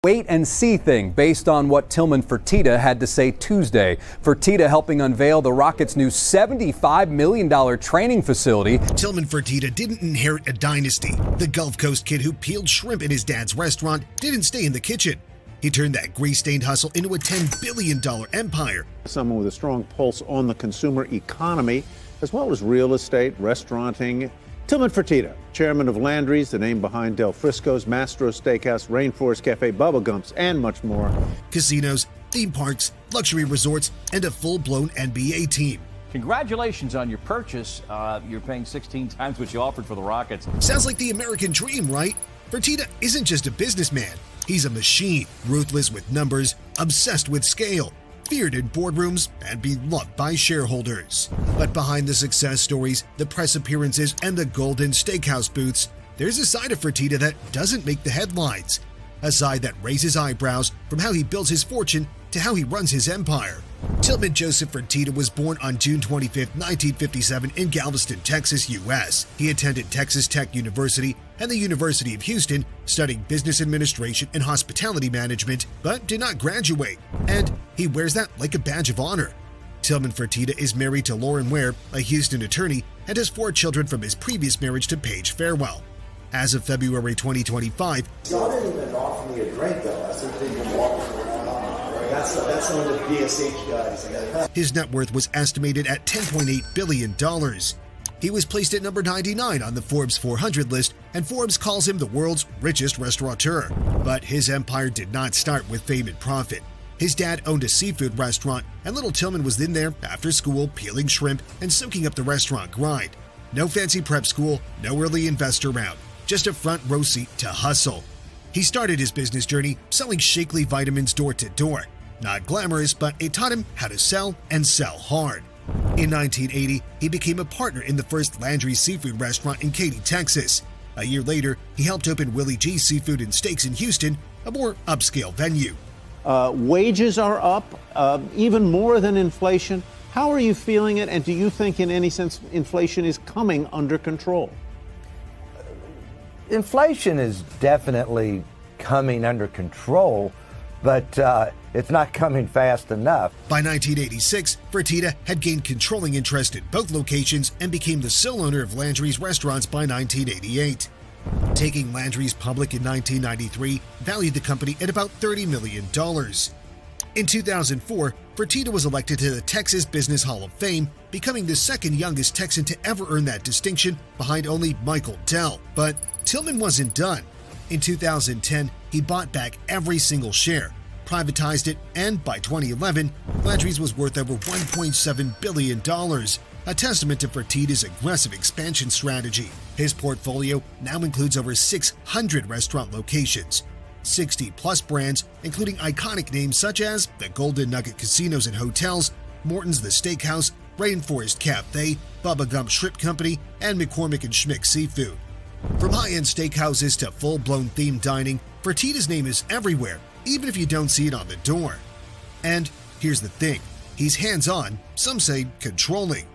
wait-and-see thing based on what Tillman Fertitta had to say Tuesday. Fertitta helping unveil the Rockets' new $75 million training facility. Tillman Fertitta didn't inherit a dynasty. The Gulf Coast kid who peeled shrimp in his dad's restaurant didn't stay in the kitchen. He turned that grease-stained hustle into a $10 billion empire. Someone with a strong pulse on the consumer economy, as well as real estate, restauranting. Tillman Fertitta, chairman of Landry's, the name behind Del Frisco's, Mastro Steakhouse, Rainforest Cafe, Bubba Gump's, and much more. Casinos, theme parks, luxury resorts, and a full-blown NBA team. Congratulations on your purchase. You're paying 16 times what you offered for the Rockets. Sounds like the American dream, right? Fertitta isn't just a businessman. He's a machine, ruthless with numbers, obsessed with scale, feared in boardrooms, and beloved by shareholders. But behind the success stories, the press appearances, and the golden steakhouse booths, there's a side of Fertitta that doesn't make the headlines. A side that raises eyebrows from how he builds his fortune to how he runs his empire. Tillman Joseph Fertitta was born on June 25, 1957 in Galveston, Texas, U.S. He attended Texas Tech University and the University of Houston, studying business administration and hospitality management, but did not graduate. And he wears that like a badge of honor. Tillman Fertitta is married to Lauren Ware, a Houston attorney, and has 4 children from his previous marriage to Paige Farewell. As of February 2025, y'all didn't even offer me a drink though. I said they can walk around. That's one of the BSH guys. His net worth was estimated at $10.8 billion. He was placed at number 99 on the Forbes 400 list, and Forbes calls him the world's richest restaurateur. But his empire did not start with fame and profit. His dad owned a seafood restaurant, and little Tillman was in there after school peeling shrimp and soaking up the restaurant grind. No fancy prep school, no early investor round, just a front row seat to hustle. He started his business journey selling Shakely vitamins door to door. Not glamorous, but it taught him how to sell and sell hard. In 1980, he became a partner in the first Landry seafood restaurant in Katy, Texas. A year later, he helped open Willie G's Seafood and Steaks in Houston, a more upscale venue. Wages are up, even more than inflation. How are you feeling it, and do you think in any sense inflation is coming under control? Inflation is definitely coming under control, but it's not coming fast enough. By 1986, Fertitta had gained controlling interest in both locations and became the sole owner of Landry's restaurants by 1988. Taking Landry's public in 1993 valued the company at about $30 million. In 2004, Fertitta was elected to the Texas Business Hall of Fame, becoming the second youngest Texan to ever earn that distinction, behind only Michael Dell. But Tillman wasn't done. In 2010, he bought back every single share, privatized it, and by 2011, Landry's was worth over $1.7 billion, a testament to Fertitta's aggressive expansion strategy. His portfolio now includes over 600 restaurant locations, 60-plus brands, including iconic names such as the Golden Nugget Casinos and Hotels, Morton's The Steakhouse, Rainforest Cafe, Bubba Gump Shrimp Company, and McCormick & Schmick Seafood. From high-end steakhouses to full-blown themed dining, Fertitta's name is everywhere, even if you don't see it on the door. And here's the thing, he's hands-on, some say controlling.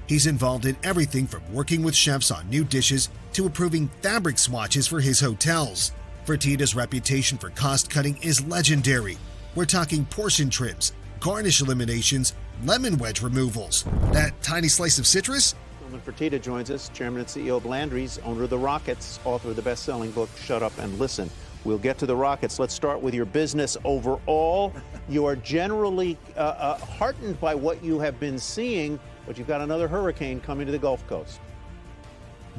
He's involved in everything from working with chefs on new dishes to approving fabric swatches for his hotels. Fertitta's reputation for cost-cutting is legendary. We're talking portion trims, garnish eliminations, lemon wedge removals. That tiny slice of citrus? Tillman Fertitta joins us, chairman and CEO of Landry's, owner of the Rockets, author of the best-selling book, Shut Up and Listen. We'll get to the Rockets. Let's start with your business overall. You are generally heartened by what you have been seeing, but you've got another hurricane coming to the Gulf Coast.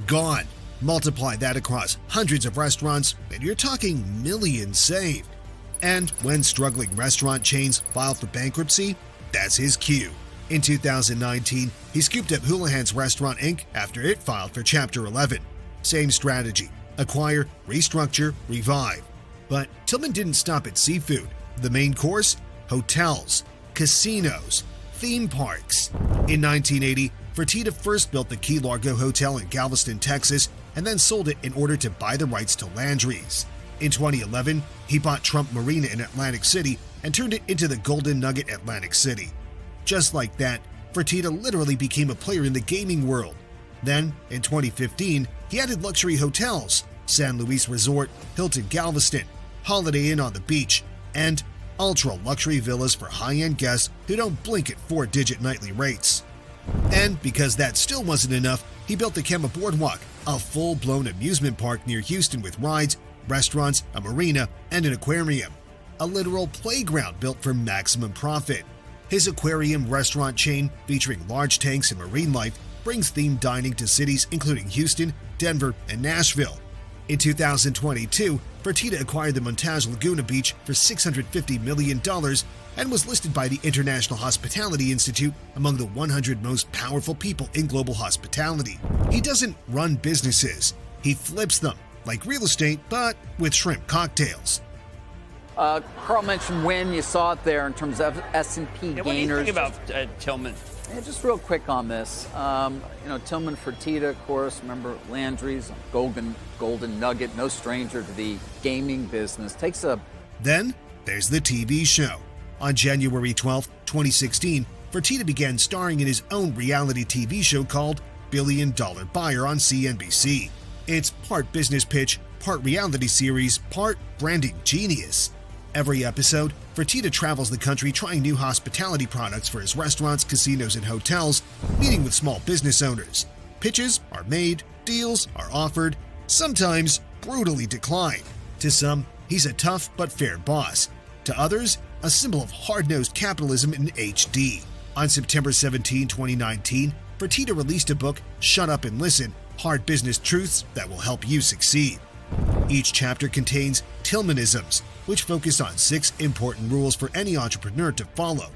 Gone. Multiply that across hundreds of restaurants, and you're talking millions saved. And when struggling restaurant chains file for bankruptcy, that's his cue. In 2019, he scooped up Houlihan's Restaurant Inc. after it filed for Chapter 11. Same strategy. Acquire, restructure, revive. But Tillman didn't stop at seafood. The main course? Hotels, casinos, theme parks. In 1980, Fertitta first built the Key Largo Hotel in Galveston, Texas, and then sold it in order to buy the rights to Landry's. In 2011, he bought Trump Marina in Atlantic City and turned it into the Golden Nugget Atlantic City. Just like that, Fertitta literally became a player in the gaming world. Then, in 2015, he added luxury hotels, San Luis Resort, Hilton Galveston, Holiday Inn on the beach, and ultra-luxury villas for high-end guests who don't blink at 4-digit nightly rates. And because that still wasn't enough, he built the Kemah Boardwalk, a full-blown amusement park near Houston with rides, restaurants, a marina, and an aquarium. A literal playground built for maximum profit. His aquarium restaurant chain, featuring large tanks and marine life, brings themed dining to cities including Houston, Denver, and Nashville. In 2022, Fertitta acquired the Montage Laguna Beach for $650 million and was listed by the International Hospitality Institute among the 100 most powerful people in global hospitality. He doesn't run businesses, he flips them, like real estate, but with shrimp cocktails. Carl mentioned when you saw it there in terms of S&P gainers. What do you think about Tillman? Yeah, just real quick on this. Tillman Fertitta, of course, remember Landry's golden nugget, no stranger to the gaming business. Then there's the TV show. On January 12, 2016, Fertitta began starring in his own reality TV show called Billion Dollar Buyer on CNBC. It's part business pitch, part reality series, part branding genius. Every episode, Fertitta travels the country trying new hospitality products for his restaurants, casinos, and hotels, meeting with small business owners. Pitches are made, deals are offered, sometimes brutally declined. To some, he's a tough but fair boss. To others, a symbol of hard-nosed capitalism in HD. On September 17, 2019, Fertitta released a book, Shut Up and Listen, Hard Business Truths That Will Help You Succeed. Each chapter contains Tillmanisms, which focus on 6 important rules for any entrepreneur to follow.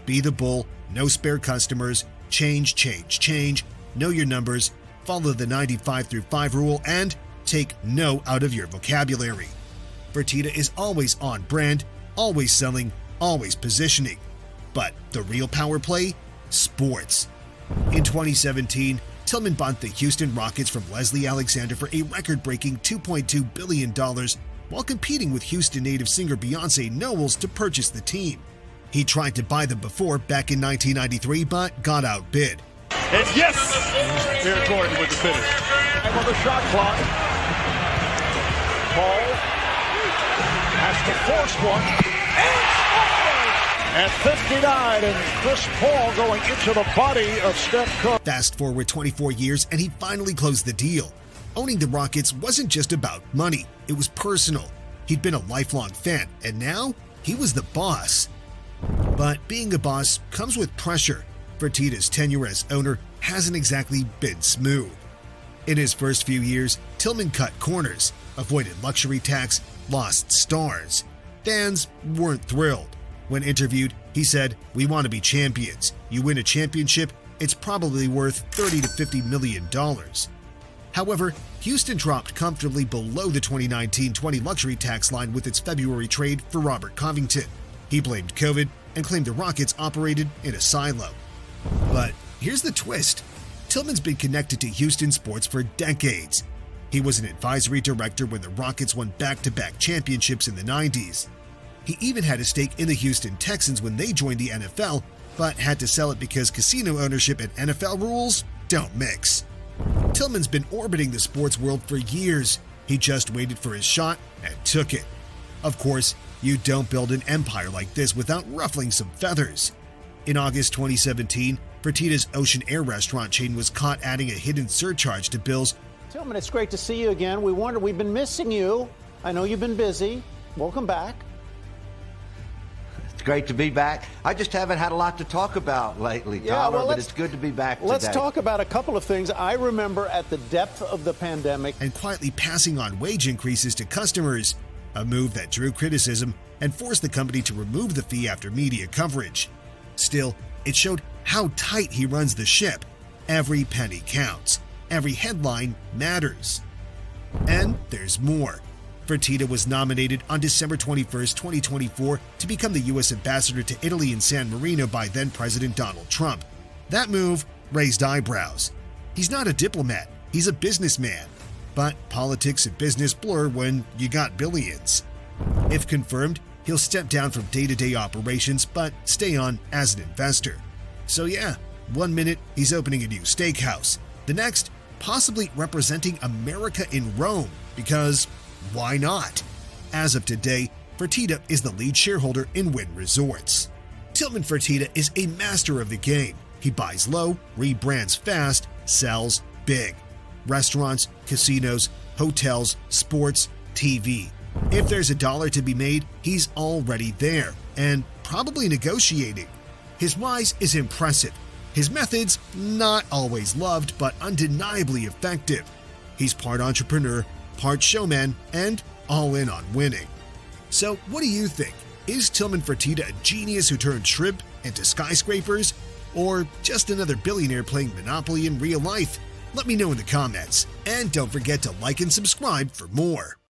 Be the bull, no spare customers, change, know your numbers, follow the 95 through 5 rule, and take no out of your vocabulary. Fertitta is always on brand, always selling, always positioning. But the real power play? Sports. In 2017, Tillman bought the Houston Rockets from Leslie Alexander for a record-breaking $2.2 billion while competing with Houston native singer Beyonce Knowles to purchase the team. He tried to buy them before back in 1993 but got outbid. And yes! Eric Gordon with the finish. And on the shot clock, Paul has to force one. At 59, and Chris Paul going into the body of Steph Curry. Fast forward 24 years, and he finally closed the deal. Owning the Rockets wasn't just about money, it was personal. He'd been a lifelong fan, and now he was the boss. But being a boss comes with pressure. Fertitta's tenure as owner hasn't exactly been smooth. In his first few years, Tillman cut corners, avoided luxury tax, lost stars. Fans weren't thrilled. When interviewed, he said, "We want to be champions. You win a championship, it's probably worth $30 to $50 million." However, Houston dropped comfortably below the 2019-20 luxury tax line with its February trade for Robert Covington. He blamed COVID and claimed the Rockets operated in a silo. But here's the twist. Tillman's been connected to Houston sports for decades. He was an advisory director when the Rockets won back-to-back championships in the 90s. He even had a stake in the Houston Texans when they joined the NFL, but had to sell it because casino ownership and NFL rules don't mix. Tillman's been orbiting the sports world for years. He just waited for his shot and took it. Of course, you don't build an empire like this without ruffling some feathers. In August 2017, Fertitta's Ocean Air restaurant chain was caught adding a hidden surcharge to bills. Tillman, it's great to see you again. We've been missing you. I know you've been busy. Welcome back. It's great to be back. I just haven't had a lot to talk about lately, Tyler, but it's good to be back today. Let's talk about a couple of things. I remember at the depth of the pandemic. And quietly passing on wage increases to customers, a move that drew criticism and forced the company to remove the fee after media coverage. Still, it showed how tight he runs the ship. Every penny counts. Every headline matters. And there's more. Fertitta was nominated on December 21, 2024 to become the U.S. ambassador to Italy and San Marino by then-President Donald Trump. That move raised eyebrows. He's not a diplomat, he's a businessman. But politics and business blur when you got billions. If confirmed, he'll step down from day-to-day operations but stay on as an investor. So yeah, 1 minute he's opening a new steakhouse, the next possibly representing America in Rome, because why not? As of today, Fertitta is the lead shareholder in Wynn Resorts. Tillman Fertitta is a master of the game. He buys low, rebrands fast, sells big. Restaurants, casinos, hotels, sports, TV. If there's a dollar to be made, he's already there and probably negotiating. His whys is impressive. His methods, not always loved, but undeniably effective. He's part entrepreneur, part showman, and all in on winning. So what do you think? Is Tillman Fertitta a genius who turned shrimp into skyscrapers? Or just another billionaire playing Monopoly in real life? Let me know in the comments. And don't forget to like and subscribe for more.